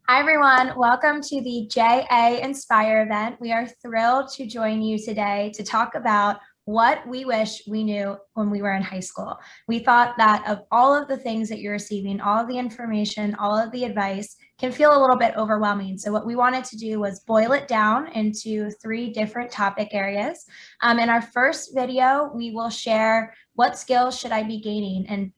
Hi, everyone. Welcome to the JA Inspire event. We are thrilled to join you today to talk about what we wish we knew when we were in high school. We thought that of all of the things that you're receiving, all of the information, all of the advice can feel a little bit overwhelming. So what we wanted to do was boil it down into 3 different topic areas. In our first video, we will share what skills should I be gaining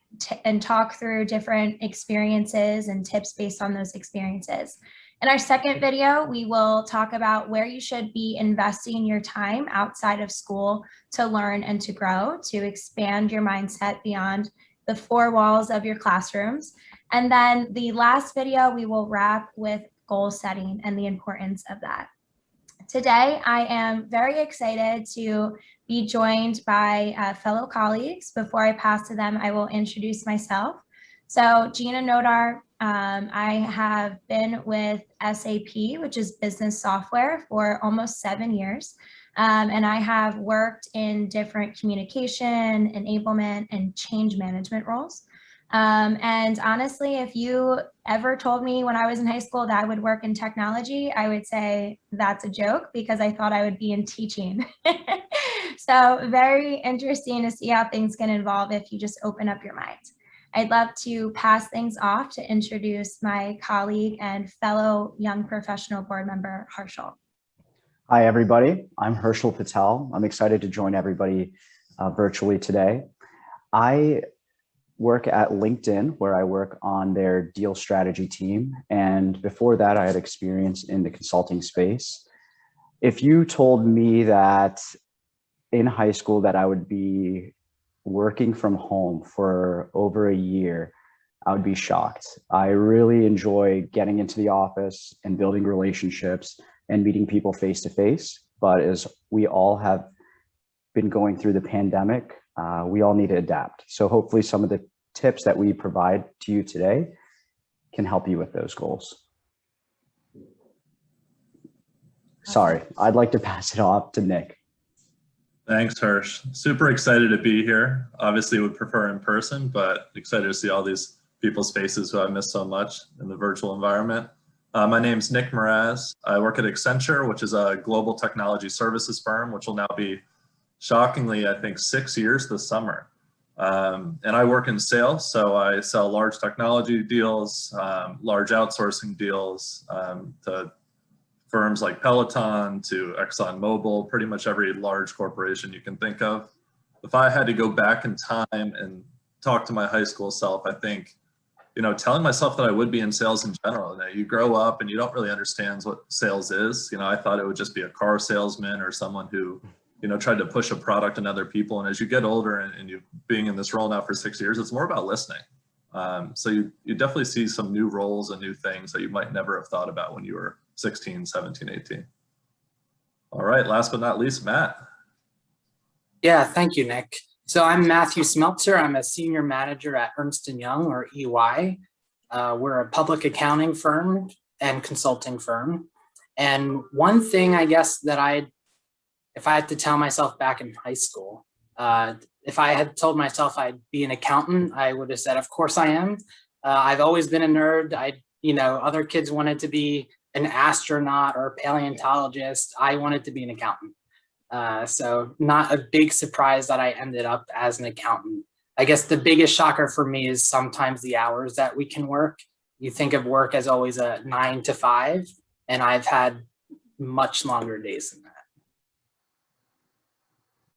and talk through different experiences and tips based on those experiences. In our second video, we will talk about where you should be investing your time outside of school to learn and to grow, to expand your mindset beyond the 4 walls of your classrooms. And then the last video, we will wrap with goal setting and the importance of that. Today, I am very excited to be joined by fellow colleagues. Before I pass to them, I will introduce myself. So Gina Nodar, I have been with SAP, which is business software, for almost 7 years. And I have worked in different communication, enablement, and change management roles. And honestly, if you ever told me when I was in high school that I would work in technology, I would say that's a joke because I thought I would be in teaching. So very interesting to see how things can evolve if you just open up your mind. I'd love to pass things off to introduce my colleague and fellow young professional board member, Harshal. Hi, everybody. I'm Harshal Patel. I'm excited to join everybody virtually today. I work at LinkedIn, where I work on their deal strategy team. And before that, I had experience in the consulting space. If you told me that in high school that I would be working from home for over a year, I would be shocked. I really enjoy getting into the office and building relationships and meeting people face to face. But as we all have been going through the pandemic, we all need to adapt. So hopefully some of the tips that we provide to you today can help you with those goals. Sorry, I'd like to pass it off to Nick. Thanks, Hirsch. Super excited to be here. Obviously would prefer in person, but excited to see all these people's faces who I miss so much in the virtual environment. My name's Nick Mraz. I work at Accenture, which is a global technology services firm, which will now be shockingly, I think, 6 years this summer. And I work in sales, so I sell large technology deals, large outsourcing deals to firms like Peloton, to ExxonMobil, pretty much every large corporation you can think of. If I had to go back in time and talk to my high school self, I think, telling myself that I would be in sales in general. You grow up and you don't really understand what sales is. I thought it would just be a car salesman or someone who tried to push a product on other people. And as you get older and you being in this role now for 6 years, it's more about listening. So you definitely see some new roles and new things that you might never have thought about when you were 16, 17, 18. All right, last but not least, Matt. Yeah, thank you, Nick. So I'm Matthew Smeltzer. I'm a senior manager at Ernst & Young, or EY. We're a public accounting firm and consulting firm. And one thing, I guess, that if I had to tell myself back in high school, if I had told myself I'd be an accountant, I would have said, of course I am. I've always been a nerd. Other kids wanted to be an astronaut or a paleontologist. I wanted to be an accountant. So not a big surprise that I ended up as an accountant. I guess the biggest shocker for me is sometimes the hours that we can work. You think of work as always a 9 to 5, and I've had much longer days than that.